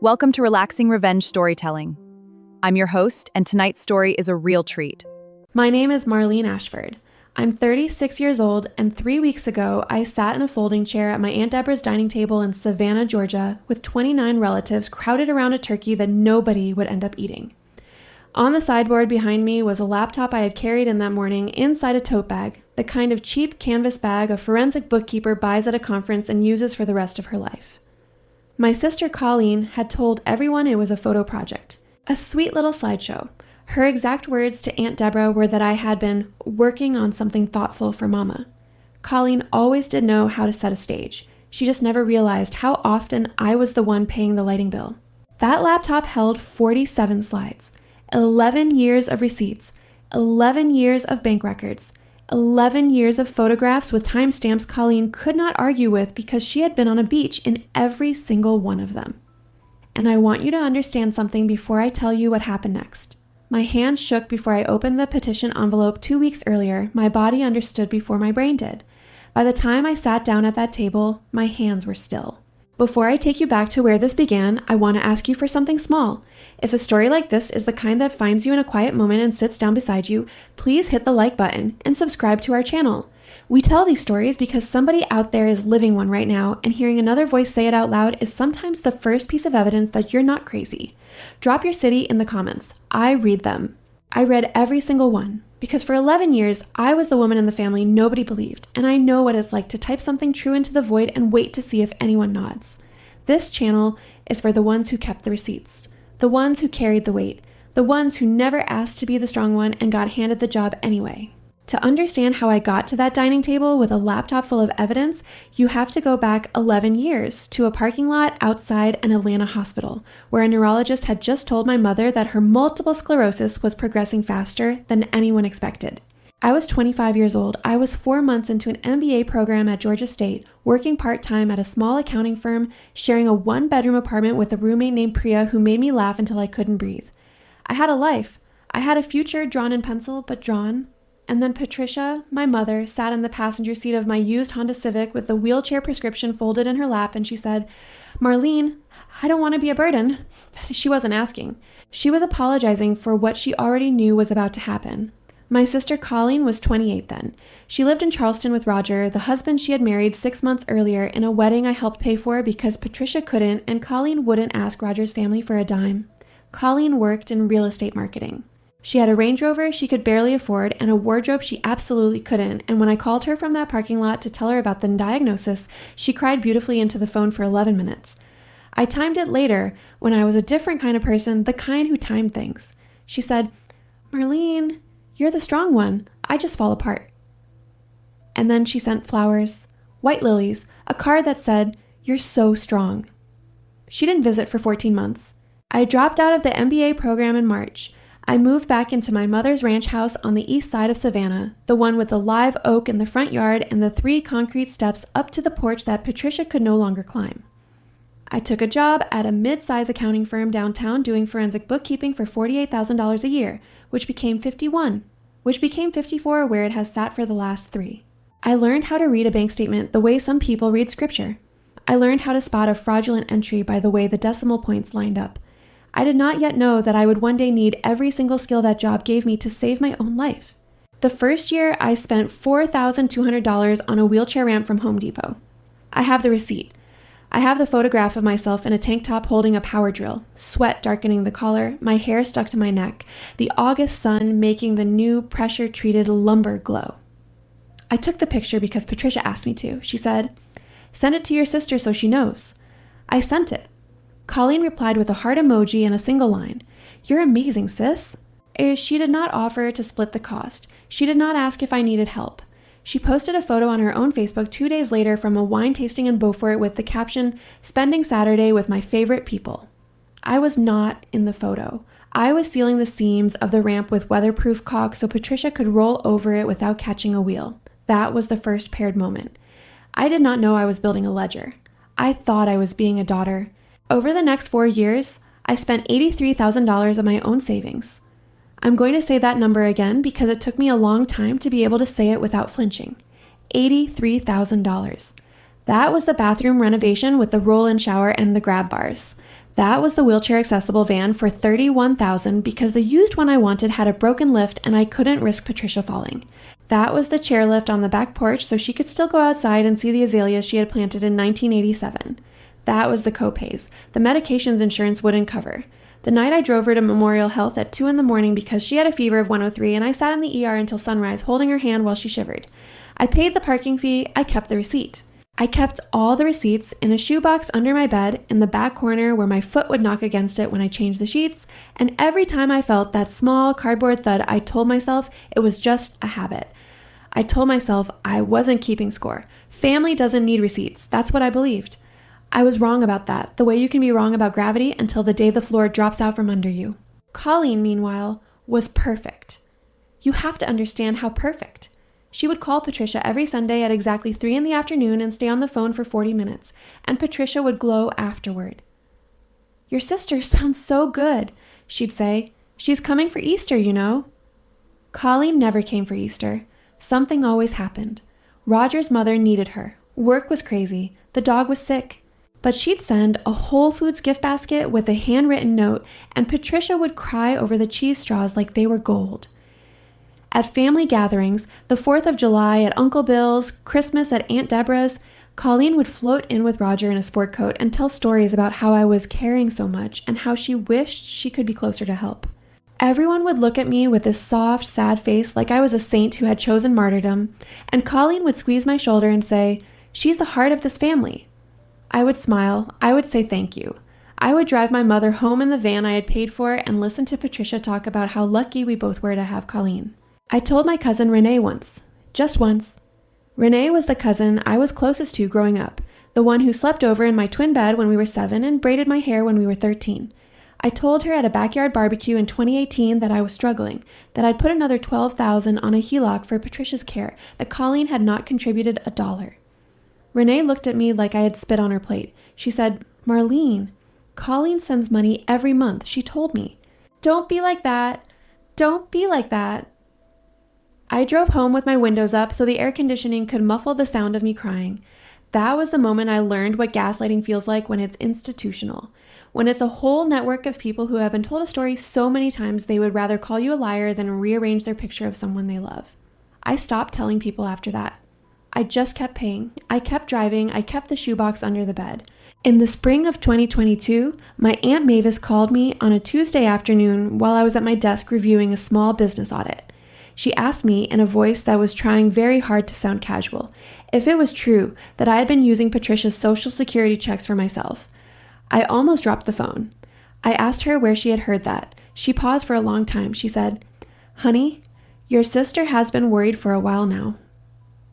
Welcome to Relaxing Revenge Storytelling. I'm your host, and tonight's story is a real treat. My name is Marlene Ashford. I'm 36 years old, and 3 weeks ago, I sat in a folding chair at my Aunt Deborah's dining table in Savannah, Georgia, with 29 relatives crowded around a turkey that nobody would end up eating. On the sideboard behind me was a laptop I had carried in that morning inside a tote bag, the kind of cheap canvas bag a forensic bookkeeper buys at a conference and uses for the rest of her life. My sister Colleen had told everyone it was a photo project, a sweet little slideshow. Her exact words to Aunt Deborah were that I had been working on something thoughtful for Mama. Colleen always did know how to set a stage. She just never realized how often I was the one paying the lighting bill. That laptop held 47 slides, 11 years of receipts, 11 years of bank records, 11 years of photographs with timestamps Colleen could not argue with because she had been on a beach in every single one of them. And I want you to understand something before I tell you what happened next. My hands shook before I opened the petition envelope 2 weeks earlier. My body understood before my brain did. By the time I sat down at that table, my hands were still. Before I take you back to where this began, I want to ask you for something small. If a story like this is the kind that finds you in a quiet moment and sits down beside you, please hit the like button and subscribe to our channel. We tell these stories because somebody out there is living one right now, and hearing another voice say it out loud is sometimes the first piece of evidence that you're not crazy. Drop your city in the comments. I read them. I read every single one, because for 11 years, I was the woman in the family nobody believed, and I know what it's like to type something true into the void and wait to see if anyone nods. This channel is for the ones who kept the receipts, the ones who carried the weight, the ones who never asked to be the strong one and got handed the job anyway. To understand how I got to that dining table with a laptop full of evidence, you have to go back 11 years to a parking lot outside an Atlanta hospital, where a neurologist had just told my mother that her multiple sclerosis was progressing faster than anyone expected. I was 25 years old. I was 4 months into an MBA program at Georgia State, working part-time at a small accounting firm, sharing a one-bedroom apartment with a roommate named Priya who made me laugh until I couldn't breathe. I had a life. I had a future drawn in pencil, but drawn. And then Patricia, my mother, sat in the passenger seat of my used Honda Civic with the wheelchair prescription folded in her lap, and she said, "Marlene, I don't want to be a burden." She wasn't asking. She was apologizing for what she already knew was about to happen. My sister Colleen was 28 then. She lived in Charleston with Roger, the husband she had married 6 months earlier, in a wedding I helped pay for because Patricia couldn't and Colleen wouldn't ask Roger's family for a dime. Colleen worked in real estate marketing. She had a Range Rover she could barely afford and a wardrobe she absolutely couldn't, and when I called her from that parking lot to tell her about the diagnosis, she cried beautifully into the phone for 11 minutes. I timed it later when I was a different kind of person, the kind who timed things. She said, "Marlene, you're the strong one. I just fall apart." And then she sent flowers, white lilies, a card that said, "You're so strong." She didn't visit for 14 months. I dropped out of the MBA program in March. I moved back into my mother's ranch house on the east side of Savannah, the one with the live oak in the front yard and the 3 concrete steps up to the porch that Patricia could no longer climb. I took a job at a mid-size accounting firm downtown doing forensic bookkeeping for $48,000 a year, which became 54 where it has sat for the last 3. I learned how to read a bank statement the way some people read scripture. I learned how to spot a fraudulent entry by the way the decimal points lined up. I did not yet know that I would one day need every single skill that job gave me to save my own life. The first year, I spent $4,200 on a wheelchair ramp from Home Depot. I have the receipt. I have the photograph of myself in a tank top holding a power drill, sweat darkening the collar, my hair stuck to my neck, the August sun making the new pressure-treated lumber glow. I took the picture because Patricia asked me to. She said, "Send it to your sister so she knows." I sent it. Colleen replied with a heart emoji and a single line, "You're amazing, sis." She did not offer to split the cost. She did not ask if I needed help. She posted a photo on her own Facebook 2 days later from a wine tasting in Beaufort with the caption, "Spending Saturday with my favorite people." I was not in the photo. I was sealing the seams of the ramp with weatherproof caulk so Patricia could roll over it without catching a wheel. That was the first paired moment. I did not know I was building a ledger. I thought I was being a daughter. Over the next 4 years, I spent $83,000 of my own savings. I'm going to say that number again because it took me a long time to be able to say it without flinching. $83,000. That was the bathroom renovation with the roll-in shower and the grab bars. That was the wheelchair accessible van for $31,000 because the used one I wanted had a broken lift and I couldn't risk Patricia falling. That was the chairlift on the back porch so she could still go outside and see the azaleas she had planted in 1987. That was the copays. The medications insurance wouldn't cover. The night I drove her to Memorial Health at 2 a.m. because she had a fever of 103 and I sat in the ER until sunrise holding her hand while she shivered. I paid the parking fee, I kept the receipt. I kept all the receipts in a shoebox under my bed in the back corner where my foot would knock against it when I changed the sheets, and every time I felt that small cardboard thud, I told myself it was just a habit. I told myself I wasn't keeping score. Family doesn't need receipts. That's what I believed. I was wrong about that, the way you can be wrong about gravity until the day the floor drops out from under you. Colleen, meanwhile, was perfect. You have to understand how perfect. She would call Patricia every Sunday at exactly 3 p.m. and stay on the phone for 40 minutes, and Patricia would glow afterward. "Your sister sounds so good," she'd say. "She's coming for Easter, you know." Colleen never came for Easter. Something always happened. Roger's mother needed her. Work was crazy. The dog was sick. But she'd send a Whole Foods gift basket with a handwritten note, and Patricia would cry over the cheese straws like they were gold. At family gatherings, the 4th of July at Uncle Bill's, Christmas at Aunt Deborah's, Colleen would float in with Roger in a sport coat and tell stories about how I was caring so much and how she wished she could be closer to help. Everyone would look at me with this soft, sad face like I was a saint who had chosen martyrdom, and Colleen would squeeze my shoulder and say, "She's the heart of this family." I would smile. I would say thank you. I would drive my mother home in the van I had paid for and listen to Patricia talk about how lucky we both were to have Colleen. I told my cousin Renee once. Just once. Renee was the cousin I was closest to growing up, the one who slept over in my twin bed when we were 7 and braided my hair when we were 13. I told her at a backyard barbecue in 2018 that I was struggling, that I'd put another $12,000 on a HELOC for Patricia's care, that Colleen had not contributed $1. Renee looked at me like I had spit on her plate. She said, "Marlene, Colleen sends money every month, she told me. Don't be like that. Don't be like that." I drove home with my windows up so the air conditioning could muffle the sound of me crying. That was the moment I learned what gaslighting feels like when it's institutional. When it's a whole network of people who have been told a story so many times they would rather call you a liar than rearrange their picture of someone they love. I stopped telling people after that. I just kept paying. I kept driving. I kept the shoebox under the bed. In the spring of 2022, my Aunt Mavis called me on a Tuesday afternoon while I was at my desk reviewing a small business audit. She asked me in a voice that was trying very hard to sound casual if it was true that I had been using Patricia's Social Security checks for myself. I almost dropped the phone. I asked her where she had heard that. She paused for a long time. She said, "Honey, your sister has been worried for a while now."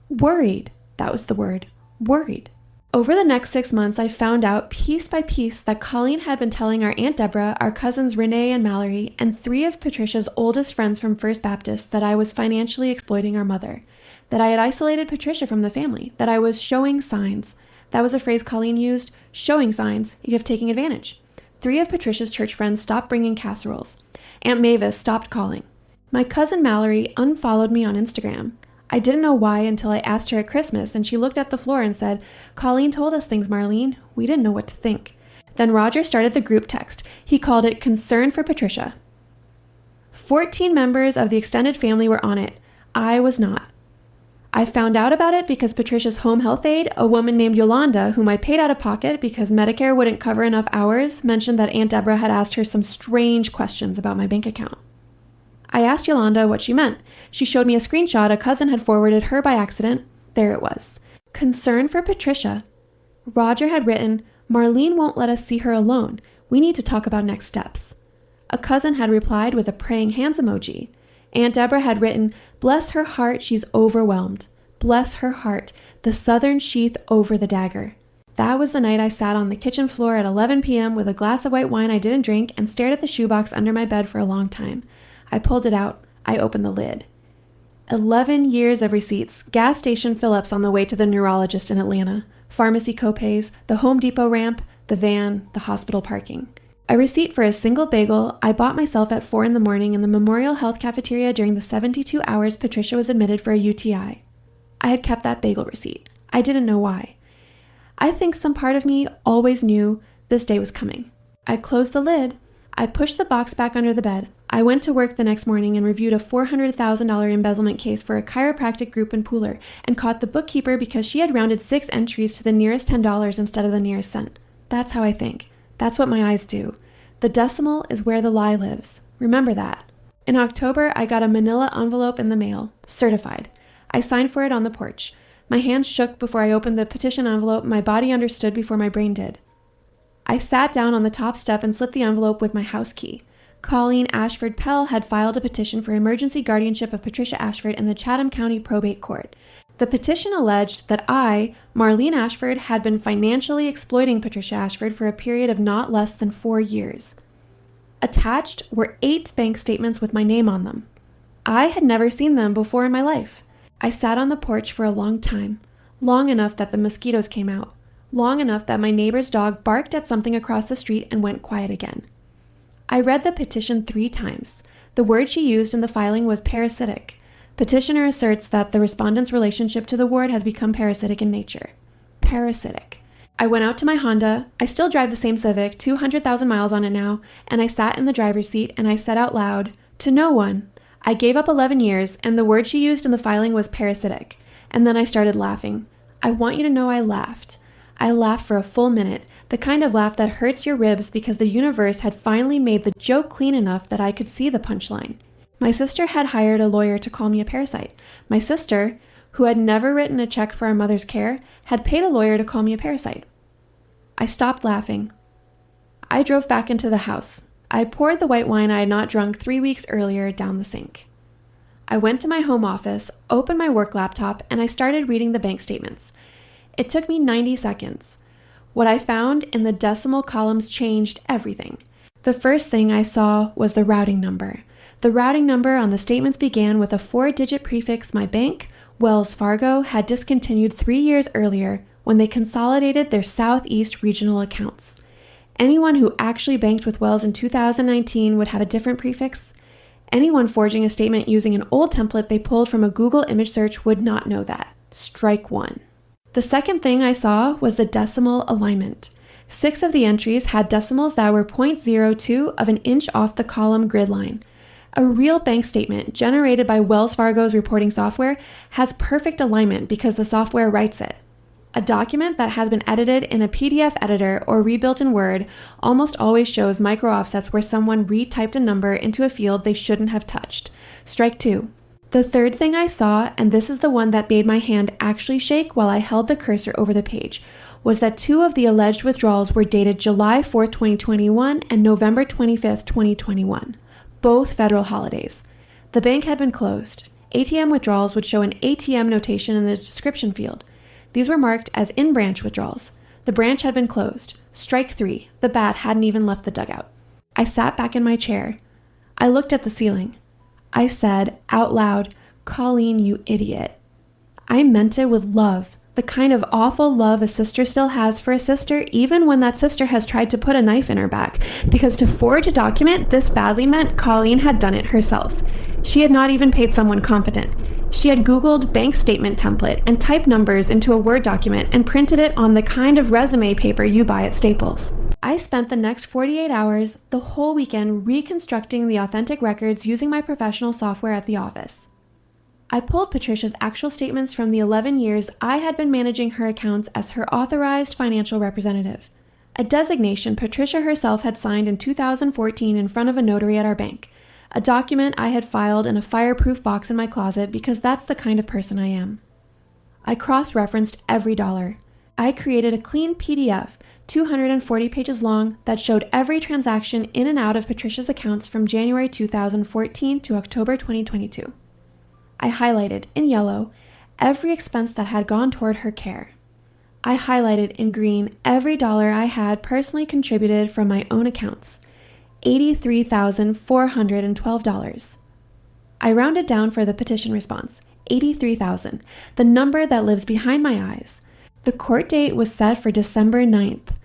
Worried. That was the word. Worried. Over the next 6 months, I found out piece by piece that Colleen had been telling our Aunt Deborah, our cousins Renee and Mallory, and 3 of Patricia's oldest friends from First Baptist that I was financially exploiting our mother, that I had isolated Patricia from the family, that I was showing signs. That was a phrase Colleen used, showing signs, of taking advantage. 3 of Patricia's church friends stopped bringing casseroles. Aunt Mavis stopped calling. My cousin Mallory unfollowed me on Instagram. I didn't know why until I asked her at Christmas, and she looked at the floor and said, "Colleen told us things, Marlene. We didn't know what to think." Then Roger started the group text. He called it Concern for Patricia. 14 members of the extended family were on it. I was not. I found out about it because Patricia's home health aide, a woman named Yolanda, whom I paid out of pocket because Medicare wouldn't cover enough hours, mentioned that Aunt Deborah had asked her some strange questions about my bank account. I asked Yolanda what she meant. She showed me a screenshot a cousin had forwarded her by accident. There it was. Concern for Patricia. Roger had written, "Marlene won't let us see her alone. We need to talk about next steps." A cousin had replied with a praying hands emoji. Aunt Deborah had written, "Bless her heart, she's overwhelmed. Bless her heart, the southern sheath over the dagger." That was the night I sat on the kitchen floor at 11 p.m. with a glass of white wine I didn't drink and stared at the shoebox under my bed for a long time. I pulled it out. I opened the lid. 11 years of receipts, gas station fill-ups on the way to the neurologist in Atlanta, pharmacy copays, the Home Depot ramp, the van, the hospital parking. A receipt for a single bagel I bought myself at 4 in the morning in the Memorial Health cafeteria during the 72 hours Patricia was admitted for a UTI. I had kept that bagel receipt. I didn't know why. I think some part of me always knew this day was coming. I closed the lid. I pushed the box back under the bed. I went to work the next morning and reviewed a $400,000 embezzlement case for a chiropractic group in Pooler and caught the bookkeeper because she had rounded 6 entries to the nearest $10 instead of the nearest cent. That's how I think. That's what my eyes do. The decimal is where the lie lives. Remember that. In October, I got a manila envelope in the mail, certified. I signed for it on the porch. My hands shook before I opened the petition envelope. My body understood before my brain did. I sat down on the top step and slit the envelope with my house key. Colleen Ashford Pell had filed a petition for emergency guardianship of Patricia Ashford in the Chatham County Probate Court. The petition alleged that I, Marlene Ashford, had been financially exploiting Patricia Ashford for a period of not less than 4 years. Attached were 8 bank statements with my name on them. I had never seen them before in my life. I sat on the porch for a long time, long enough that the mosquitoes came out, long enough that my neighbor's dog barked at something across the street and went quiet again. I read the petition 3 times. The word she used in the filing was parasitic. Petitioner asserts that the respondent's relationship to the ward has become parasitic in nature. Parasitic. I went out to my Honda. I still drive the same Civic, 200,000 miles on it now, and I sat in the driver's seat and I said out loud, to no one, I gave up 11 years and the word she used in the filing was parasitic. And then I started laughing. I want you to know I laughed. I laughed for a full minute, the kind of laugh that hurts your ribs because the universe had finally made the joke clean enough that I could see the punchline. My sister had hired a lawyer to call me a parasite. My sister, who had never written a check for our mother's care, had paid a lawyer to call me a parasite. I stopped laughing. I drove back into the house. I poured the white wine I had not drunk 3 weeks earlier down the sink. I went to my home office, opened my work laptop, and I started reading the bank statements. It took me 90 seconds. What I found in the decimal columns changed everything. The first thing I saw was the routing number. The routing number on the statements began with a 4-digit prefix my bank, Wells Fargo, had discontinued 3 years earlier when they consolidated their Southeast regional accounts. Anyone who actually banked with Wells in 2019 would have a different prefix. Anyone forging a statement using an old template they pulled from a Google image search would not know that. Strike 1. The second thing I saw was the decimal alignment. 6 of the entries had decimals that were 0.02 of an inch off the column grid line. A real bank statement generated by Wells Fargo's reporting software has perfect alignment because the software writes it. A document that has been edited in a PDF editor or rebuilt in Word almost always shows micro offsets where someone retyped a number into a field they shouldn't have touched. Strike 2. The third thing I saw, and this is the one that made my hand actually shake while I held the cursor over the page, was that 2 of the alleged withdrawals were dated July 4, 2021 and November 25, 2021, both federal holidays. The bank had been closed. ATM withdrawals would show an ATM notation in the description field. These were marked as in-branch withdrawals. The branch had been closed. Strike 3. The bat hadn't even left the dugout. I sat back in my chair. I looked at the ceiling. I said, out loud, Colleen, you idiot. I meant it with love, the kind of awful love a sister still has for a sister, even when that sister has tried to put a knife in her back, because to forge a document this badly meant Colleen had done it herself. She had not even paid someone competent. She had Googled bank statement template and typed numbers into a Word document and printed it on the kind of resume paper you buy at Staples. I spent the next 48 hours, the whole weekend, reconstructing the authentic records using my professional software at the office. I pulled Patricia's actual statements from the 11 years I had been managing her accounts as her authorized financial representative, a designation Patricia herself had signed in 2014 in front of a notary at our bank, a document I had filed in a fireproof box in my closet because that's the kind of person I am. I cross-referenced every dollar. I created a clean PDF, 240 pages long, that showed every transaction in and out of Patricia's accounts from January 2014 to October 2022. I highlighted, in yellow, every expense that had gone toward her care. I highlighted in green every dollar I had personally contributed from my own accounts, $83,412. I rounded down for the petition response, 83,000, the number that lives behind my eyes. The court date was set for December 9th.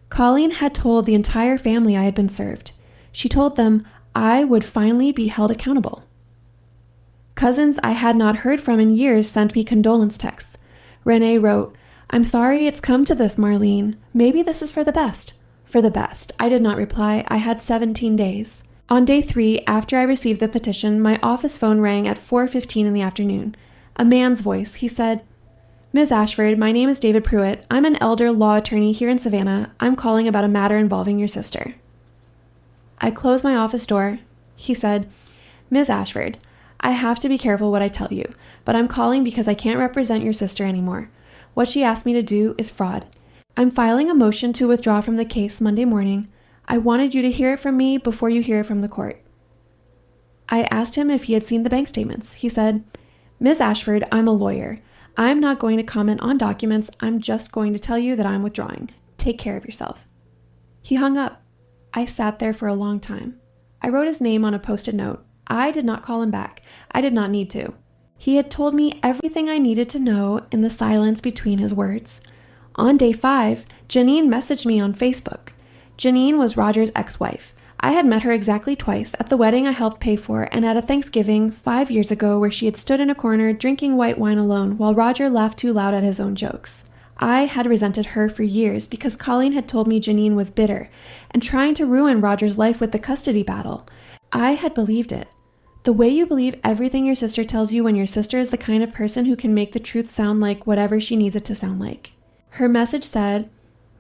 Colleen had told the entire family I had been served. She told them I would finally be held accountable. Cousins I had not heard from in years sent me condolence texts. Renee wrote, "I'm sorry it's come to this, Marlene. Maybe this is for the best. For the best. I did not reply. I had 17 days. On day 3, after I received the petition, my office phone rang at 4:15 in the afternoon. A man's voice. He said, "Ms. Ashford, my name is David Pruitt. I'm an elder law attorney here in Savannah. I'm calling about a matter involving your sister." I closed my office door. He said, "Ms. Ashford, I have to be careful what I tell you, but I'm calling because I can't represent your sister anymore. What she asked me to do is fraud. I'm filing a motion to withdraw from the case Monday morning. I wanted you to hear it from me before you hear it from the court." I asked him if he had seen the bank statements. He said, "Ms. Ashford, I'm a lawyer. I'm not going to comment on documents. I'm just going to tell you that I'm withdrawing. Take care of yourself." He hung up. I sat there for a long time. I wrote his name on a Post-it note. I did not call him back. I did not need to. He had told me everything I needed to know in the silence between his words. On day 5, Janine messaged me on Facebook. Janine was Roger's ex-wife. I had met her exactly twice, at the wedding I helped pay for and at a Thanksgiving 5 years ago where she had stood in a corner drinking white wine alone while Roger laughed too loud at his own jokes. I had resented her for years because Colleen had told me Janine was bitter and trying to ruin Roger's life with the custody battle. I had believed it. The way you believe everything your sister tells you when your sister is the kind of person who can make the truth sound like whatever she needs it to sound like. Her message said,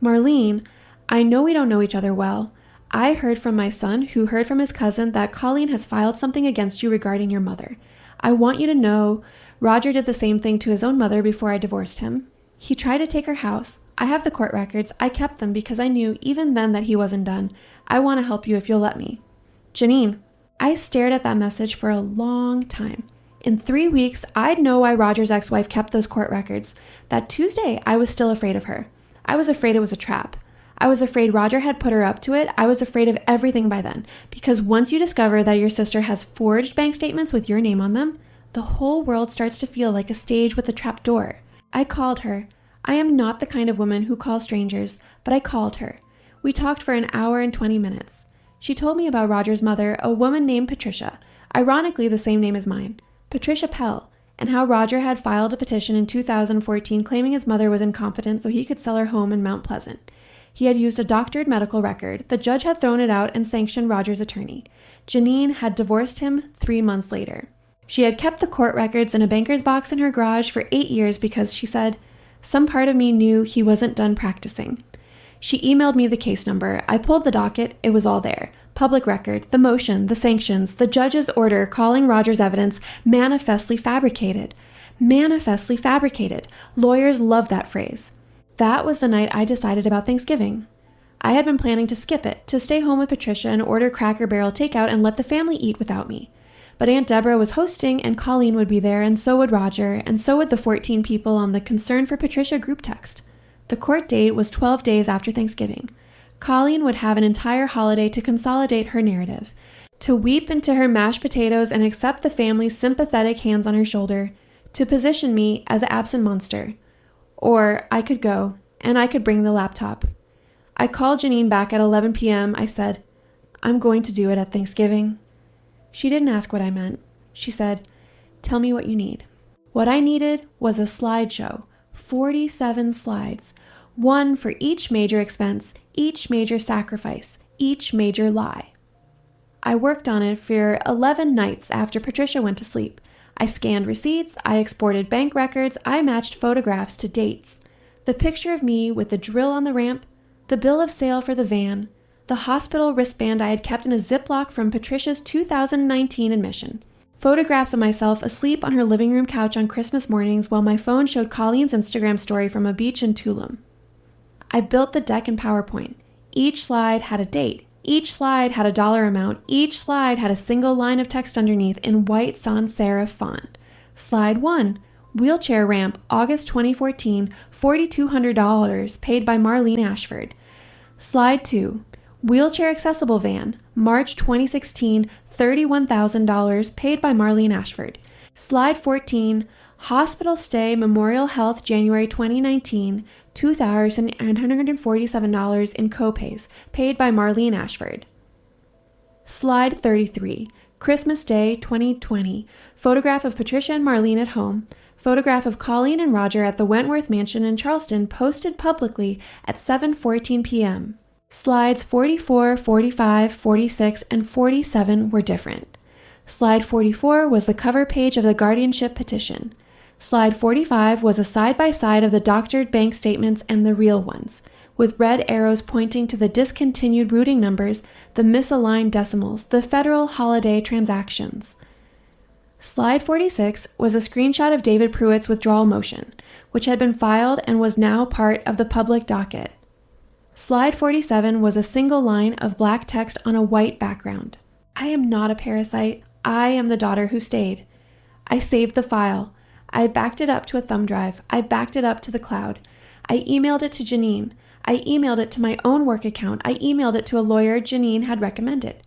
"Marlene, I know we don't know each other well. I heard from my son, who heard from his cousin, that Colleen has filed something against you regarding your mother. I want you to know Roger did the same thing to his own mother before I divorced him. He tried to take her house. I have the court records. I kept them because I knew even then that he wasn't done. I want to help you if you'll let me. Janine." I stared at that message for a long time. In 3 weeks, I'd know why Roger's ex-wife kept those court records. That Tuesday, I was still afraid of her. I was afraid it was a trap. I was afraid Roger had put her up to it. I was afraid of everything by then, because once you discover that your sister has forged bank statements with your name on them, the whole world starts to feel like a stage with a trap door. I called her. I am not the kind of woman who calls strangers, but I called her. We talked for an hour and 20 minutes. She told me about Roger's mother, a woman named Patricia, ironically the same name as mine, Patricia Pell, and how Roger had filed a petition in 2014 claiming his mother was incompetent so he could sell her home in Mount Pleasant. He had used a doctored medical record. The judge had thrown it out and sanctioned Roger's attorney. Janine had divorced him 3 months later. She had kept the court records in a banker's box in her garage for 8 years because, she said, some part of me knew he wasn't done practicing. She emailed me the case number. I pulled the docket. It was all there. Public record, the motion, the sanctions, the judge's order calling Roger's evidence manifestly fabricated. Manifestly fabricated. Lawyers love that phrase. That was the night I decided about Thanksgiving. I had been planning to skip it, to stay home with Patricia and order Cracker Barrel takeout and let the family eat without me. But Aunt Deborah was hosting and Colleen would be there, and so would Roger, and so would the 14 people on the Concern for Patricia group text. The court date was 12 days after Thanksgiving. Colleen would have an entire holiday to consolidate her narrative, to weep into her mashed potatoes and accept the family's sympathetic hands on her shoulder, to position me as an absent monster. Or I could go, and I could bring the laptop. I called Janine back at 11 p.m. I said, "I'm going to do it at Thanksgiving." She didn't ask what I meant. She said, "Tell me what you need." What I needed was a slideshow, 47 slides, one for each major expense, each major sacrifice, each major lie. I worked on it for 11 nights after Patricia went to sleep. I scanned receipts, I exported bank records, I matched photographs to dates. The picture of me with the drill on the ramp, the bill of sale for the van, the hospital wristband I had kept in a Ziploc from Patricia's 2019 admission. Photographs of myself asleep on her living room couch on Christmas mornings while my phone showed Colleen's Instagram story from a beach in Tulum. I built the deck in PowerPoint. Each slide had a date. Each slide had a dollar amount. Each slide had a single line of text underneath in white sans serif font. Slide 1, wheelchair ramp, August 2014, $4,200, paid by Marlene Ashford. Slide 2, wheelchair accessible van, March 2016, $31,000, paid by Marlene Ashford. Slide 14, hospital stay, Memorial Health, January 2019, $2,947 in copays, paid by Marlene Ashford. Slide 33, Christmas Day 2020, photograph of Patricia and Marlene at home, photograph of Colleen and Roger at the Wentworth Mansion in Charleston posted publicly at 7:14 p.m. Slides 44, 45, 46, and 47 were different. Slide 44 was the cover page of the guardianship petition. Slide 45 was a side-by-side of the doctored bank statements and the real ones, with red arrows pointing to the discontinued routing numbers, the misaligned decimals, the federal holiday transactions. Slide 46 was a screenshot of David Pruitt's withdrawal motion, which had been filed and was now part of the public docket. Slide 47 was a single line of black text on a white background. I am not a parasite. I am the daughter who stayed. I saved the file. I backed it up to a thumb drive. I backed it up to the cloud. I emailed it to Janine. I emailed it to my own work account. I emailed it to a lawyer Janine had recommended.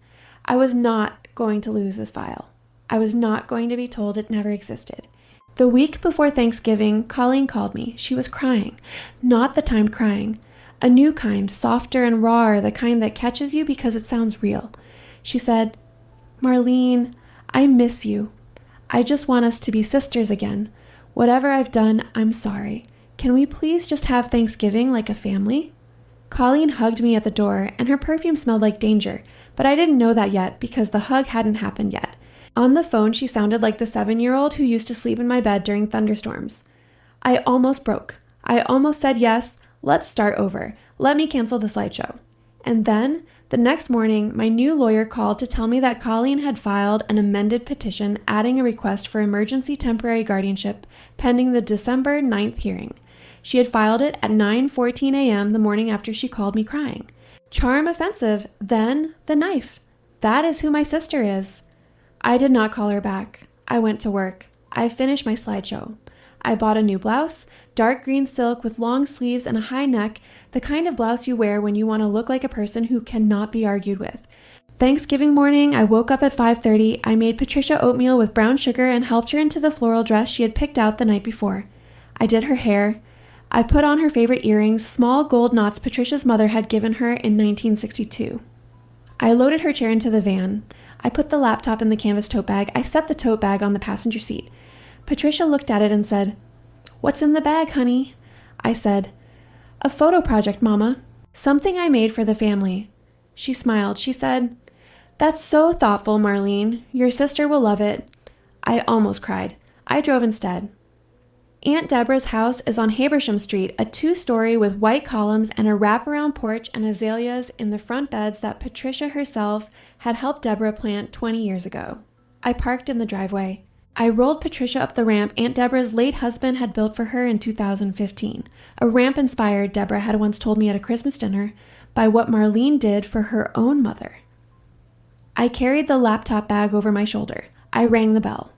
I was not going to lose this file. I was not going to be told it never existed. The week before Thanksgiving, Colleen called me. She was crying. Not the timed crying. A new kind, softer and rawer, the kind that catches you because it sounds real. She said, "Marlene, I miss you. I just want us to be sisters again. Whatever I've done, I'm sorry. Can we please just have Thanksgiving like a family?" Colleen hugged me at the door, and her perfume smelled like danger, but I didn't know that yet because the hug hadn't happened yet. On the phone, she sounded like the 7-year-old who used to sleep in my bed during thunderstorms. I almost broke. I almost said yes. Let's start over. Let me cancel the slideshow. And then, the next morning, my new lawyer called to tell me that Colleen had filed an amended petition adding a request for emergency temporary guardianship pending the December 9th hearing. She had filed it at 9:14 a.m. the morning after she called me crying. Charm offensive, then the knife. That is who my sister is. I did not call her back. I went to work. I finished my slideshow. I bought a new blouse, dark green silk with long sleeves and a high neck, the kind of blouse you wear when you want to look like a person who cannot be argued with. Thanksgiving morning, I woke up at 5:30. I made Patricia oatmeal with brown sugar and helped her into the floral dress she had picked out the night before. I did her hair. I put on her favorite earrings, small gold knots Patricia's mother had given her in 1962. I loaded her chair into the van. I put the laptop in the canvas tote bag. I set the tote bag on the passenger seat. Patricia looked at it and said, "What's in the bag, honey?" I said, "A photo project, Mama. Something I made for the family." She smiled. She said, "That's so thoughtful, Marlene. Your sister will love it." I almost cried. I drove instead. Aunt Deborah's house is on Habersham Street, a 2-story with white columns and a wraparound porch and azaleas in the front beds that Patricia herself had helped Deborah plant 20 years ago. I parked in the driveway. I rolled Patricia up the ramp Aunt Deborah's late husband had built for her in 2015, a ramp inspired, Deborah had once told me at a Christmas dinner, by what Marlene did for her own mother. I carried the laptop bag over my shoulder. I rang the bell.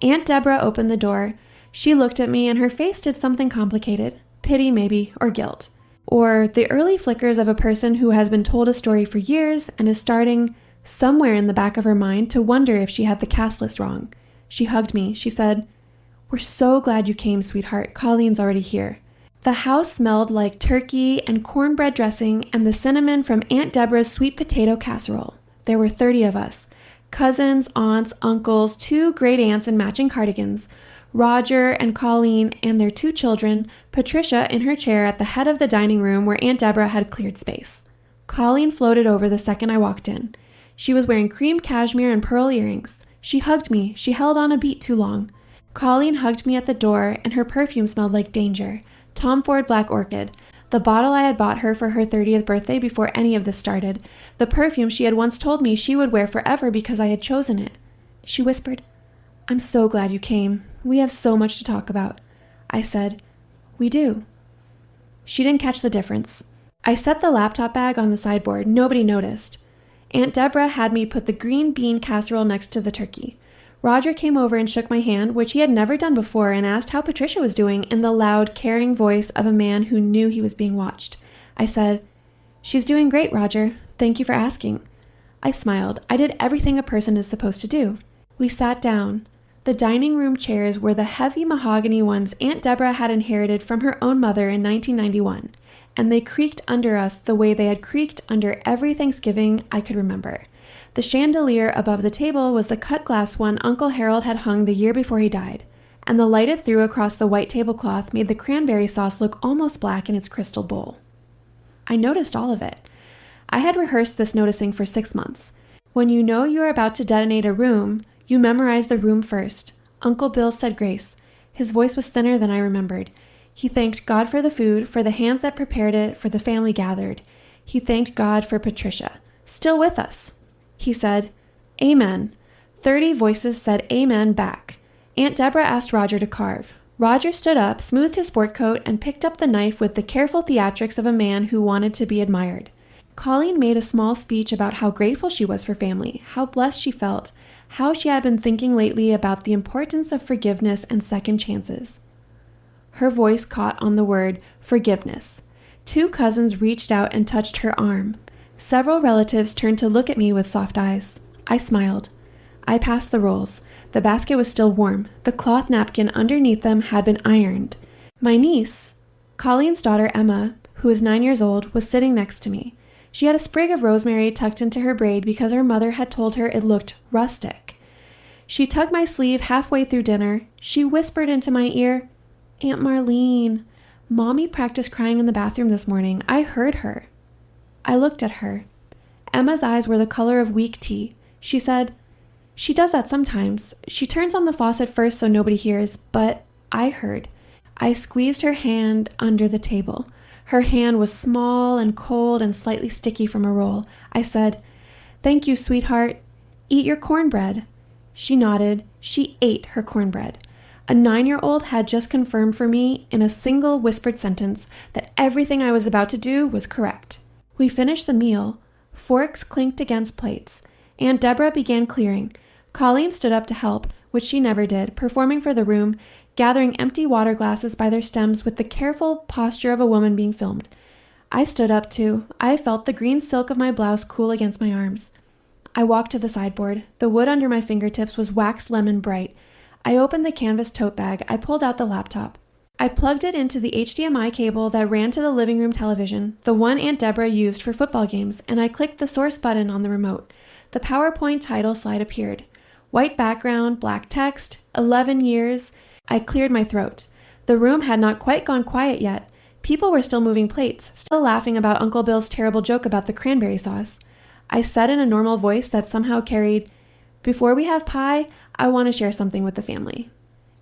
Aunt Deborah opened the door. She looked at me and her face did something complicated. Pity, maybe, or guilt. Or the early flickers of a person who has been told a story for years and is starting, somewhere in the back of her mind, to wonder if she had the cast list wrong. She hugged me. She said, "We're so glad you came, sweetheart. Colleen's already here." The house smelled like turkey and cornbread dressing and the cinnamon from Aunt Deborah's sweet potato casserole. There were 30 of us. Cousins, aunts, uncles, 2 great aunts in matching cardigans, Roger and Colleen and their 2 children, Patricia in her chair at the head of the dining room where Aunt Deborah had cleared space. Colleen floated over the second I walked in. She was wearing cream cashmere and pearl earrings. She hugged me. She held on a beat too long. Colleen hugged me at the door, and her perfume smelled like danger. Tom Ford Black Orchid, the bottle I had bought her for her 30th birthday before any of this started, the perfume she had once told me she would wear forever because I had chosen it. She whispered, "I'm so glad you came. We have so much to talk about." I said, "We do." She didn't catch the difference. I set the laptop bag on the sideboard. Nobody noticed. Aunt Deborah had me put the green bean casserole next to the turkey. Roger came over and shook my hand, which he had never done before, and asked how Patricia was doing in the loud, caring voice of a man who knew he was being watched. I said, "She's doing great, Roger. Thank you for asking." I smiled. I did everything a person is supposed to do. We sat down. The dining room chairs were the heavy mahogany ones Aunt Deborah had inherited from her own mother in 1991, and they creaked under us the way they had creaked under every Thanksgiving I could remember. The chandelier above the table was the cut glass one Uncle Harold had hung the year before he died, and the light it threw across the white tablecloth made the cranberry sauce look almost black in its crystal bowl. I noticed all of it. I had rehearsed this noticing for 6 months. When you know you are about to detonate a room, you memorize the room first. Uncle Bill said grace. His voice was thinner than I remembered. He thanked God for the food, for the hands that prepared it, for the family gathered. He thanked God for Patricia, still with us. He said, Amen. 30 voices said amen back. Aunt Deborah asked Roger to carve. Roger stood up, smoothed his sport coat, and picked up the knife with the careful theatrics of a man who wanted to be admired. Colleen made a small speech about how grateful she was for family, how blessed she felt, how she had been thinking lately about the importance of forgiveness and second chances. Her voice caught on the word forgiveness. 2 cousins reached out and touched her arm. Several relatives turned to look at me with soft eyes. I smiled. I passed the rolls. The basket was still warm. The cloth napkin underneath them had been ironed. My niece, Colleen's daughter Emma, who was 9 years old, was sitting next to me. She had a sprig of rosemary tucked into her braid because her mother had told her it looked rustic. She tugged my sleeve halfway through dinner. She whispered into my ear, Aunt Marlene, Mommy practiced crying in the bathroom this morning. I heard her. I looked at her. Emma's eyes were the color of weak tea. She said, She does that sometimes. She turns on the faucet first so nobody hears, but I heard. I squeezed her hand under the table. Her hand was small and cold and slightly sticky from a roll. I said, Thank you, sweetheart. Eat your cornbread. She nodded. She ate her cornbread. A 9-year-old had just confirmed for me in a single whispered sentence that everything I was about to do was correct. We finished the meal. Forks clinked against plates. Aunt Deborah began clearing. Colleen stood up to help, which she never did, performing for the room, gathering empty water glasses by their stems with the careful posture of a woman being filmed. I stood up too. I felt the green silk of my blouse cool against my arms. I walked to the sideboard. The wood under my fingertips was wax lemon bright. I opened the canvas tote bag. I pulled out the laptop. I plugged it into the HDMI cable that ran to the living room television, the one Aunt Deborah used for football games, and I clicked the source button on the remote. The PowerPoint title slide appeared. White background, black text, 11 years. I cleared my throat. The room had not quite gone quiet yet. People were still moving plates, still laughing about Uncle Bill's terrible joke about the cranberry sauce. I said in a normal voice that somehow carried, Before we have pie, I want to share something with the family.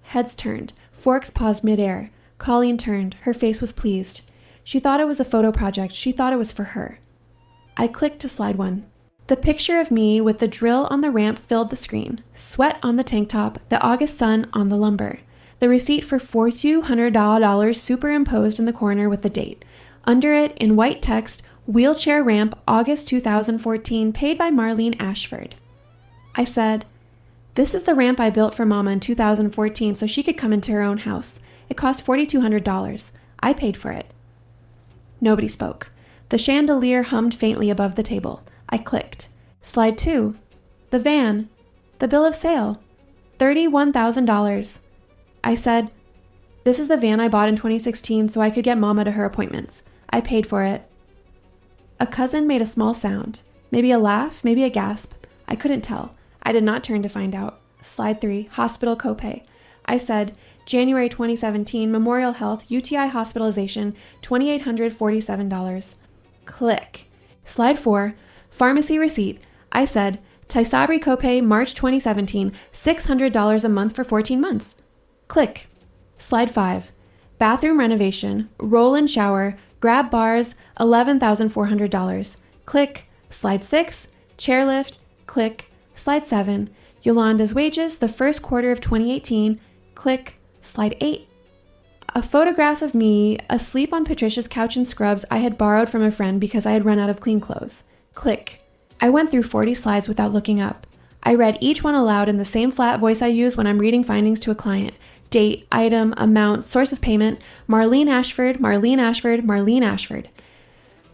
Heads turned. Forks paused midair. Colleen turned. Her face was pleased. She thought it was a photo project. She thought it was for her. I clicked to slide 1. The picture of me with the drill on the ramp filled the screen. Sweat on the tank top, the August sun on the lumber. The receipt for $4,200 superimposed in the corner with the date. Under it, in white text, wheelchair ramp, August 2014, paid by Marlene Ashford. I said, This is the ramp I built for Mama in 2014 so she could come into her own house. It cost $4,200. I paid for it. Nobody spoke. The chandelier hummed faintly above the table. I clicked. Slide 2. The van. The bill of sale. $31,000. I said, This is the van I bought in 2016 so I could get Mama to her appointments. I paid for it. A cousin made a small sound. Maybe a laugh, maybe a gasp. I couldn't tell. I did not turn to find out. Slide 3. Hospital copay. I said, January 2017, Memorial Health, UTI hospitalization, $2,847. Click. Slide 4. Pharmacy receipt. I said, Tysabri copay, March 2017, $600 a month for 14 months. Click. Slide 5. Bathroom renovation, roll-in shower, grab bars, $11,400. Click. Slide 6. Chairlift. Click. Slide 7. Yolanda's wages, the first quarter of 2018. Click. Slide 8. A photograph of me asleep on Patricia's couch in scrubs I had borrowed from a friend because I had run out of clean clothes. Click. I went through 40 slides without looking up. I read each one aloud in the same flat voice I use when I'm reading findings to a client. Date, item, amount, source of payment, Marlene Ashford, Marlene Ashford, Marlene Ashford.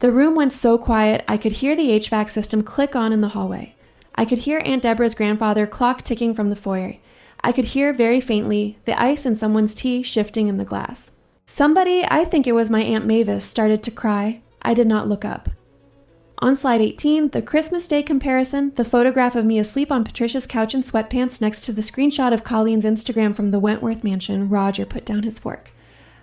The room went so quiet I could hear the HVAC system click on in the hallway. I could hear Aunt Deborah's grandfather clock ticking from the foyer. I could hear very faintly the ice in someone's tea shifting in the glass. Somebody, I think it was my Aunt Mavis, started to cry. I did not look up. On slide 18, the Christmas Day comparison, the photograph of me asleep on Patricia's couch in sweatpants next to the screenshot of Colleen's Instagram from the Wentworth mansion, Roger put down his fork.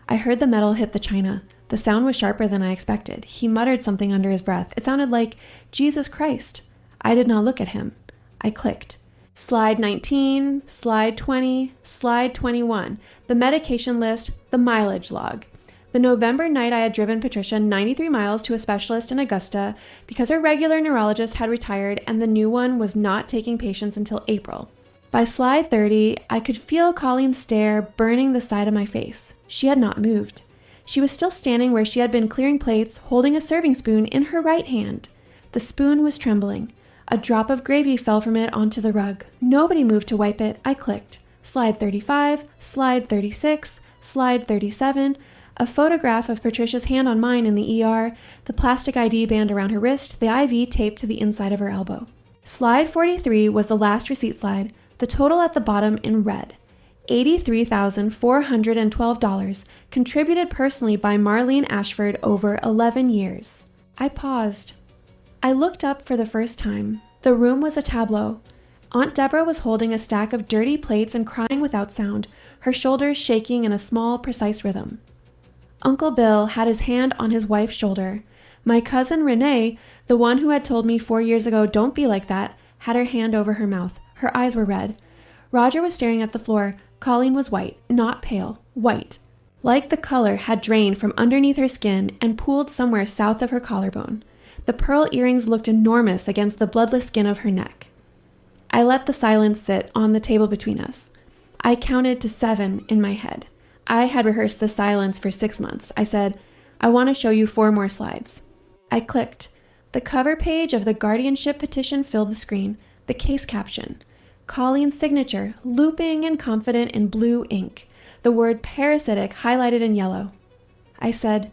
I heard the metal hit the china. The sound was sharper than I expected. He muttered something under his breath. It sounded like, Jesus Christ. I did not look at him. I clicked. Slide 19, slide 20, slide 21. The medication list, the mileage log. The November night I had driven Patricia 93 miles to a specialist in Augusta because her regular neurologist had retired and the new one was not taking patients until April. By slide 30, I could feel Colleen's stare burning the side of my face. She had not moved. She was still standing where she had been clearing plates, holding a serving spoon in her right hand. The spoon was trembling. A drop of gravy fell from it onto the rug. Nobody moved to wipe it. I clicked. Slide 35, slide 36, slide 37, a photograph of Patricia's hand on mine in the ER, the plastic ID band around her wrist, the IV taped to the inside of her elbow. Slide 43 was the last receipt slide, the total at the bottom in red. $83,412 contributed personally by Marlene Ashford over 11 years. I paused. I looked up for the first time. The room was a tableau. Aunt Deborah was holding a stack of dirty plates and crying without sound, her shoulders shaking in a small, precise rhythm. Uncle Bill had his hand on his wife's shoulder. My cousin Renee, the one who had told me 4 years ago, "Don't be like that," had her hand over her mouth. Her eyes were red. Roger was staring at the floor. Colleen was white, not pale, white. Like the color had drained from underneath her skin and pooled somewhere south of her collarbone. The pearl earrings looked enormous against the bloodless skin of her neck. I let the silence sit on the table between us. I counted to 7 in my head. I had rehearsed the silence for 6 months. I said, "I want to show you 4 more slides." I clicked. The cover page of the guardianship petition filled the screen. The case caption. Colleen's signature, looping and confident in blue ink. The word parasitic highlighted in yellow. I said,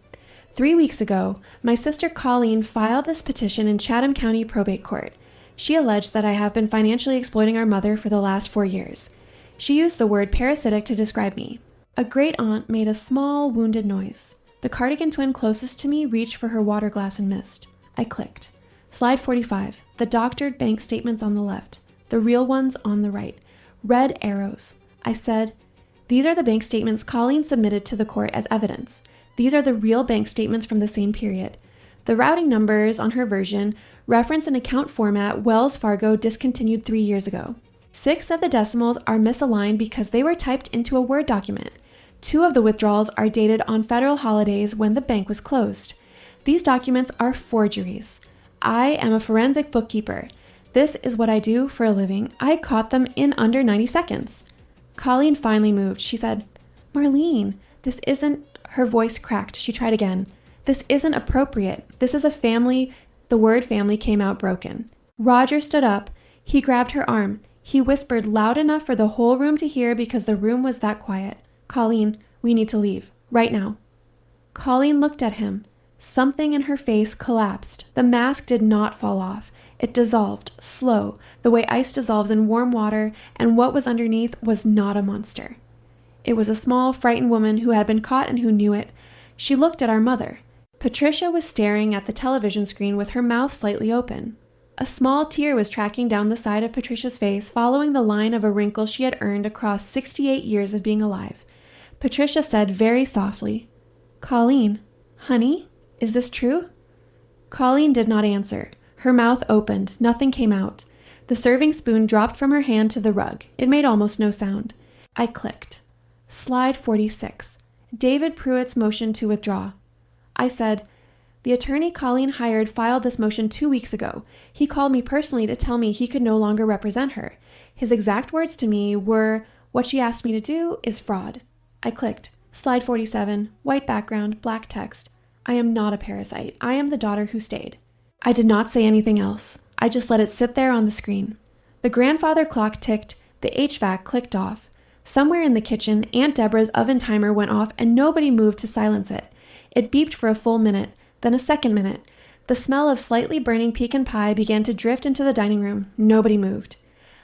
3 weeks ago, my sister Colleen filed this petition in Chatham County Probate Court. She alleged that I have been financially exploiting our mother for the last 4 years. She used the word parasitic to describe me. A great aunt made a small, wounded noise. The Cardigan twin closest to me reached for her water glass and missed. I clicked. Slide 45, the doctored bank statements on the left, the real ones on the right. Red arrows. I said, "These are the bank statements Colleen submitted to the court as evidence. These are the real bank statements from the same period. The routing numbers on her version reference an account format Wells Fargo discontinued 3 years ago. 6 of the decimals are misaligned because they were typed into a Word document. 2 of the withdrawals are dated on federal holidays when the bank was closed. These documents are forgeries. I am a forensic bookkeeper. This is what I do for a living. I caught them in under 90 seconds. Colleen finally moved. She said, "Marlene, this isn't..." Her voice cracked. She tried again. "This isn't appropriate. This is a family..." The word family came out broken. Roger stood up. He grabbed her arm. He whispered loud enough for the whole room to hear because the room was that quiet. "Colleen, we need to leave. Right now." Colleen looked at him. Something in her face collapsed. The mask did not fall off. It dissolved, slow, the way ice dissolves in warm water, and what was underneath was not a monster. It was a small, frightened woman who had been caught and who knew it. She looked at our mother. Patricia was staring at the television screen with her mouth slightly open. A small tear was tracking down the side of Patricia's face, following the line of a wrinkle she had earned across 68 years of being alive. Patricia said very softly, "Colleen, honey, is this true?" Colleen did not answer. Her mouth opened. Nothing came out. The serving spoon dropped from her hand to the rug. It made almost no sound. I clicked. Slide 46. David Pruitt's motion to withdraw. I said, "The attorney Colleen hired filed this motion 2 weeks ago. He called me personally to tell me he could no longer represent her. His exact words to me were, 'What she asked me to do is fraud.'" I clicked. Slide 47. White background, black text. "I am not a parasite. I am the daughter who stayed." I did not say anything else. I just let it sit there on the screen. The grandfather clock ticked. The HVAC clicked off. Somewhere in the kitchen, Aunt Deborah's oven timer went off and nobody moved to silence it. It beeped for a full minute, then a second minute. The smell of slightly burning pecan pie began to drift into the dining room. Nobody moved.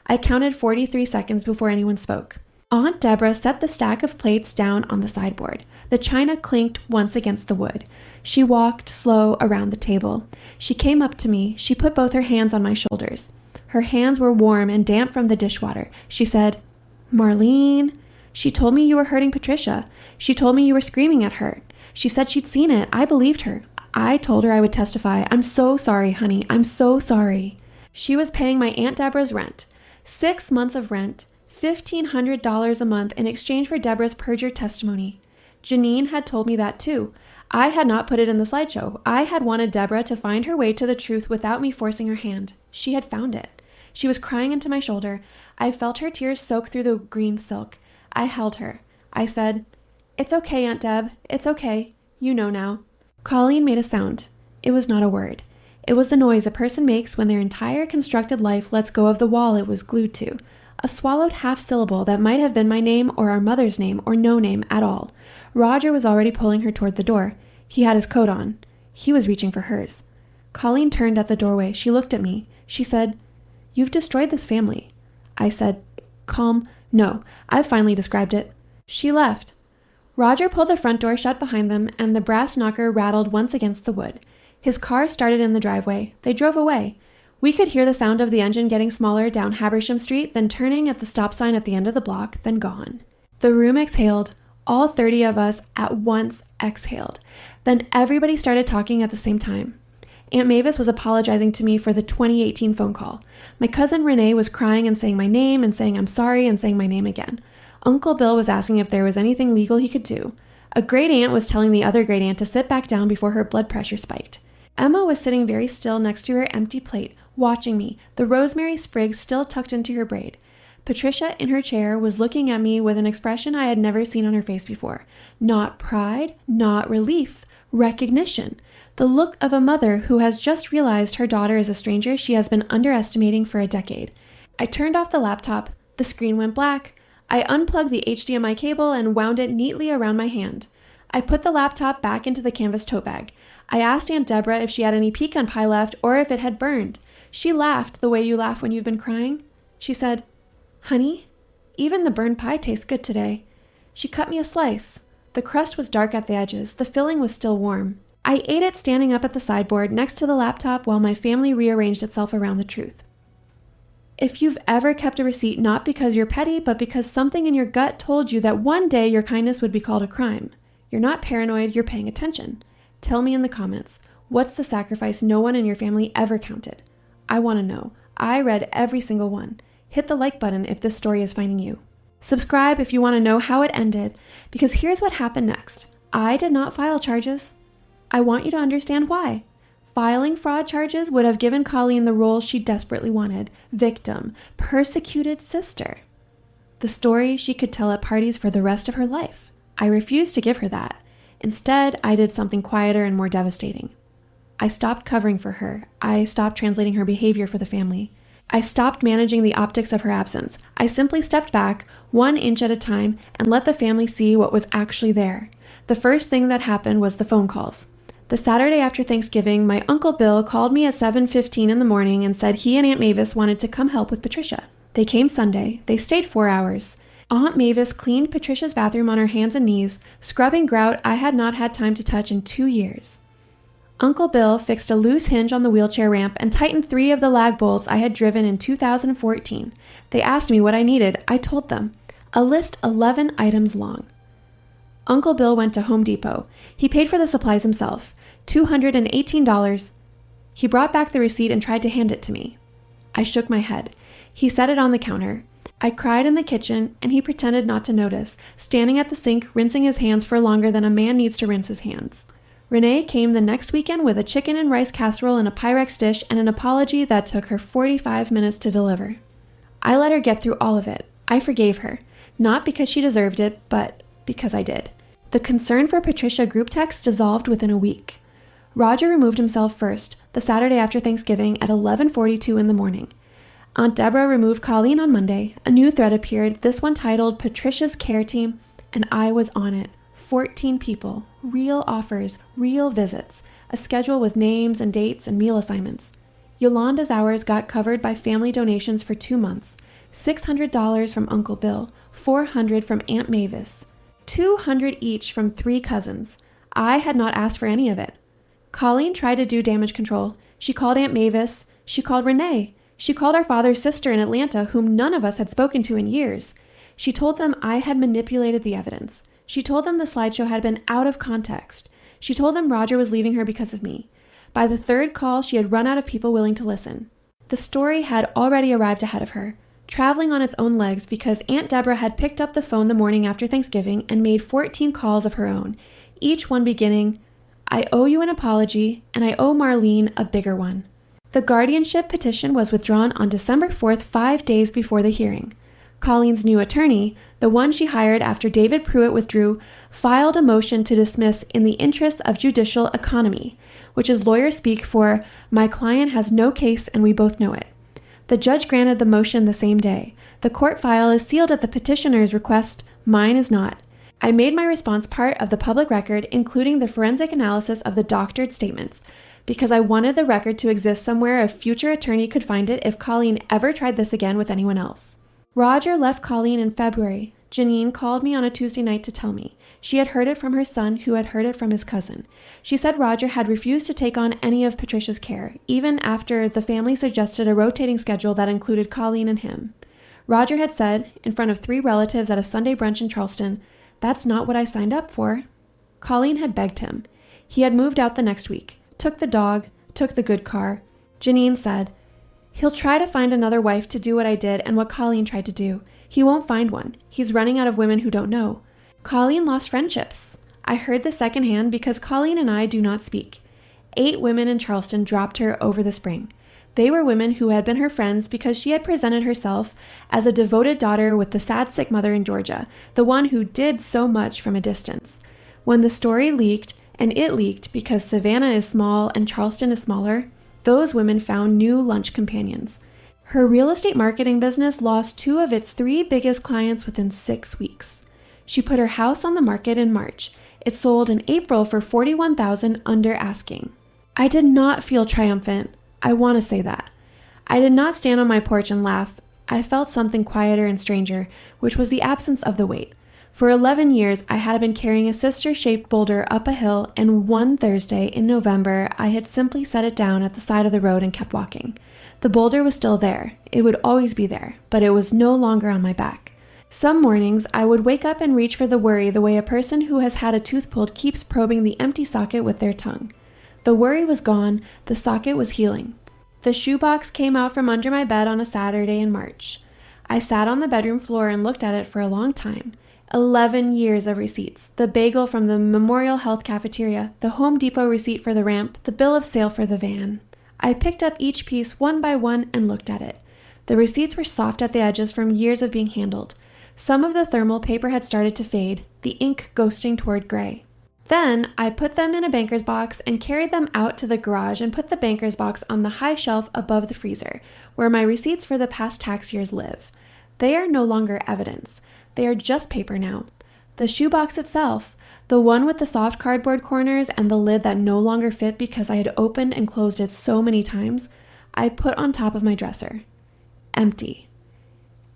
I counted 43 seconds before anyone spoke. Aunt Deborah set the stack of plates down on the sideboard. The china clinked once against the wood. She walked slow around the table. She came up to me. She put both her hands on my shoulders. Her hands were warm and damp from the dishwater. She said, "Marlene, she told me you were hurting Patricia. She told me you were screaming at her. She said she'd seen it. I believed her. I told her I would testify. I'm so sorry, honey. I'm so sorry. She was paying my Aunt Deborah's rent. 6 months of rent, $1,500 a month in exchange for Deborah's perjured testimony. Janine had told me that too. I had not put it in the slideshow. I had wanted Deborah to find her way to the truth without me forcing her hand. She had found it. She was crying into my shoulder. I felt her tears soak through the green silk. I held her. I said, "It's okay, Aunt Deb. It's okay. You know now." Colleen made a sound. It was not a word. It was the noise a person makes when their entire constructed life lets go of the wall it was glued to. A swallowed half-syllable that might have been my name or our mother's name or no name at all. Roger was already pulling her toward the door. He had his coat on. He was reaching for hers. Colleen turned at the doorway. She looked at me. She said, "You've destroyed this family." I said, "Calm. No, I've finally described it." She left. Roger pulled the front door shut behind them, and the brass knocker rattled once against the wood. His car started in the driveway. They drove away. We could hear the sound of the engine getting smaller down Habersham Street, then turning at the stop sign at the end of the block, then gone. The room exhaled. All 30 of us at once exhaled. Then everybody started talking at the same time. Aunt Mavis was apologizing to me for the 2018 phone call. My cousin Renee was crying and saying my name and saying I'm sorry and saying my name again. Uncle Bill was asking if there was anything legal he could do. A great aunt was telling the other great aunt to sit back down before her blood pressure spiked. Emma was sitting very still next to her empty plate, watching me, the rosemary sprig still tucked into her braid. Patricia, in her chair, was looking at me with an expression I had never seen on her face before. Not pride, not relief, recognition. The look of a mother who has just realized her daughter is a stranger she has been underestimating for a decade. I turned off the laptop. The screen went black. I unplugged the HDMI cable and wound it neatly around my hand. I put the laptop back into the canvas tote bag. I asked Aunt Deborah if she had any pecan pie left or if it had burned. She laughed the way you laugh when you've been crying. She said, "Honey, even the burned pie tastes good today." She cut me a slice. The crust was dark at the edges. The filling was still warm. I ate it standing up at the sideboard next to the laptop while my family rearranged itself around the truth. If you've ever kept a receipt not because you're petty, but because something in your gut told you that one day your kindness would be called a crime, you're not paranoid, you're paying attention. Tell me in the comments, what's the sacrifice no one in your family ever counted? I want to know. I read every single one. Hit the like button if this story is finding you. Subscribe if you want to know how it ended, because here's what happened next. I did not file charges. I want you to understand why. Filing fraud charges would have given Colleen the role she desperately wanted: victim, persecuted sister. The story she could tell at parties for the rest of her life. I refused to give her that. Instead, I did something quieter and more devastating. I stopped covering for her. I stopped translating her behavior for the family. I stopped managing the optics of her absence. I simply stepped back, 1 inch at a time, and let the family see what was actually there. The first thing that happened was the phone calls. The Saturday after Thanksgiving, my Uncle Bill called me at 7:15 in the morning and said he and Aunt Mavis wanted to come help with Patricia. They came Sunday. They stayed 4 hours. Aunt Mavis cleaned Patricia's bathroom on her hands and knees, scrubbing grout I had not had time to touch in 2 years. Uncle Bill fixed a loose hinge on the wheelchair ramp and tightened 3 of the lag bolts I had driven in 2014. They asked me what I needed. I told them. A list 11 items long. Uncle Bill went to Home Depot. He paid for the supplies himself, $218. He brought back the receipt and tried to hand it to me. I shook my head. He set it on the counter. I cried in the kitchen, and he pretended not to notice, standing at the sink, rinsing his hands for longer than a man needs to rinse his hands. Renee came the next weekend with a chicken and rice casserole in a Pyrex dish and an apology that took her 45 minutes to deliver. I let her get through all of it. I forgave her, not because she deserved it, but because I did. The concern for Patricia group text dissolved within a week. Roger removed himself first, the Saturday after Thanksgiving at 11:42 in the morning. Aunt Deborah removed Colleen on Monday. A new thread appeared, this one titled Patricia's Care Team, and I was on it. 14 people, real offers, real visits, a schedule with names and dates and meal assignments. Yolanda's hours got covered by family donations for 2 months. $600 from Uncle Bill, $400 from Aunt Mavis, $200 each from 3 cousins. I had not asked for any of it. Colleen tried to do damage control. She called Aunt Mavis. She called Renee. She called our father's sister in Atlanta, whom none of us had spoken to in years. She told them I had manipulated the evidence. She told them the slideshow had been out of context. She told them Roger was leaving her because of me. By the third call, she had run out of people willing to listen. The story had already arrived ahead of her, traveling on its own legs because Aunt Deborah had picked up the phone the morning after Thanksgiving and made 14 calls of her own, each one beginning, "I owe you an apology, and I owe Marlene a bigger one." The guardianship petition was withdrawn on December 4th, 5 days before the hearing. Colleen's new attorney, the one she hired after David Pruitt withdrew, filed a motion to dismiss in the interests of judicial economy, which is lawyer speak for "my client has no case and we both know it." The judge granted the motion the same day. The court file is sealed at the petitioner's request. Mine is not. I made my response part of the public record, including the forensic analysis of the doctored statements, because I wanted the record to exist somewhere a future attorney could find it if Colleen ever tried this again with anyone else. Roger left Colleen in February. Janine called me on a Tuesday night to tell me. She had heard it from her son, who had heard it from his cousin. She said Roger had refused to take on any of Patricia's care, even after the family suggested a rotating schedule that included Colleen and him. Roger had said, in front of 3 relatives at a Sunday brunch in Charleston, "That's not what I signed up for." Colleen had begged him. He had moved out the next week, took the dog, took the good car. Janine said, "He'll try to find another wife to do what I did and what Colleen tried to do. He won't find one. He's running out of women who don't know." Colleen lost friendships. I heard this secondhand because Colleen and I do not speak. 8 women in Charleston dropped her over the spring. They were women who had been her friends because she had presented herself as a devoted daughter with the sad sick mother in Georgia, the one who did so much from a distance. When the story leaked, and it leaked because Savannah is small and Charleston is smaller, those women found new lunch companions. Her real estate marketing business lost 2 of its 3 biggest clients within 6 weeks. She put her house on the market in March. It sold in April for $41,000 under asking. I did not feel triumphant. I want to say that. I did not stand on my porch and laugh. I felt something quieter and stranger, which was the absence of the weight. For 11 years, I had been carrying a sister-shaped boulder up a hill, and one Thursday in November, I had simply set it down at the side of the road and kept walking. The boulder was still there. It would always be there, but it was no longer on my back. Some mornings, I would wake up and reach for the worry the way a person who has had a tooth pulled keeps probing the empty socket with their tongue. The worry was gone. The socket was healing. The shoebox came out from under my bed on a Saturday in March. I sat on the bedroom floor and looked at it for a long time. 11 years of receipts. The bagel from the Memorial Health cafeteria, the Home Depot receipt for the ramp, the bill of sale for the van. I picked up each piece one by one and looked at it. The receipts were soft at the edges from years of being handled. Some of the thermal paper had started to fade, the ink ghosting toward gray. Then I put them in a banker's box and carried them out to the garage and put the banker's box on the high shelf above the freezer, where my receipts for the past tax years live. They are no longer evidence. They are just paper now. The shoebox itself, the one with the soft cardboard corners and the lid that no longer fit because I had opened and closed it so many times, I put on top of my dresser. Empty.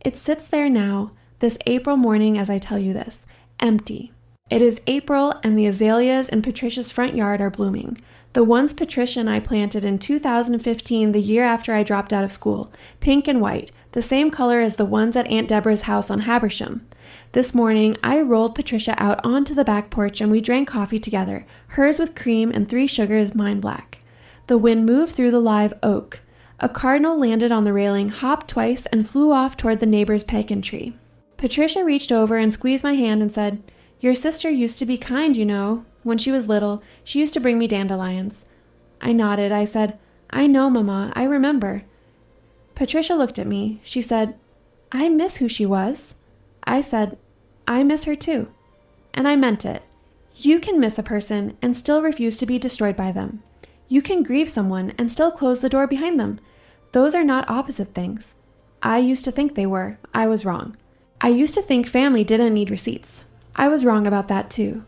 It sits there now, this April morning as I tell you this, empty. It is April and the azaleas in Patricia's front yard are blooming. The ones Patricia and I planted in 2015, the year after I dropped out of school, pink and white, the same color as the ones at Aunt Deborah's house on Habersham. This morning, I rolled Patricia out onto the back porch and we drank coffee together, hers with cream and 3 sugars, mine black. The wind moved through the live oak. A cardinal landed on the railing, hopped twice, and flew off toward the neighbor's pecan tree. Patricia reached over and squeezed my hand and said, "Your sister used to be kind, you know. When she was little, she used to bring me dandelions." I nodded. I said, "I know, Mama. I remember." Patricia looked at me. She said, "I miss who she was." I said, "I miss her too." And I meant it. You can miss a person and still refuse to be destroyed by them. You can grieve someone and still close the door behind them. Those are not opposite things. I used to think they were. I was wrong. I used to think family didn't need receipts. I was wrong about that too.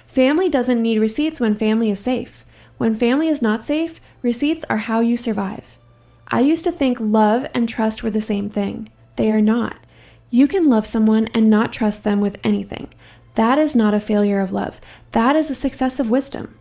Family doesn't need receipts when family is safe. When family is not safe, receipts are how you survive. I used to think love and trust were the same thing. They are not. You can love someone and not trust them with anything. That is not a failure of love. That is a success of wisdom.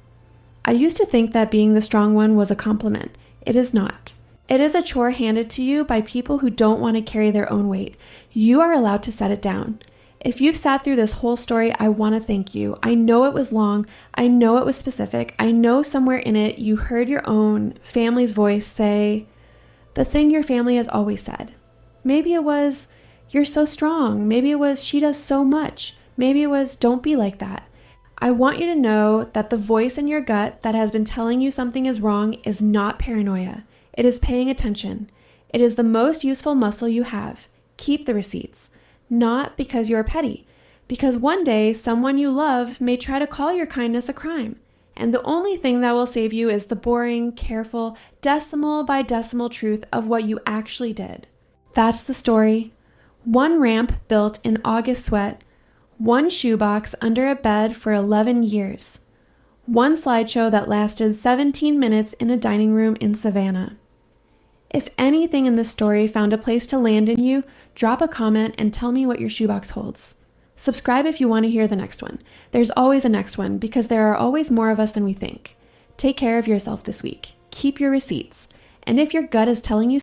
I used to think that being the strong one was a compliment. It is not. It is a chore handed to you by people who don't want to carry their own weight. You are allowed to set it down. If you've sat through this whole story, I want to thank you. I know it was long. I know it was specific. I know somewhere in it you heard your own family's voice say the thing your family has always said. Maybe it was, you're so strong. Maybe it was, she does so much. Maybe it was, don't be like that. I want you to know that the voice in your gut that has been telling you something is wrong is not paranoia. It is paying attention. It is the most useful muscle you have. Keep the receipts. Not because you're petty, because one day someone you love may try to call your kindness a crime. And the only thing that will save you is the boring, careful, decimal by decimal truth of what you actually did. That's the story. One ramp built in August sweat. One shoebox under a bed for 11 years. One slideshow that lasted 17 minutes in a dining room in Savannah. If anything in this story found a place to land in you, drop a comment and tell me what your shoebox holds. Subscribe if you want to hear the next one. There's always a next one because there are always more of us than we think. Take care of yourself this week. Keep your receipts. And if your gut is telling you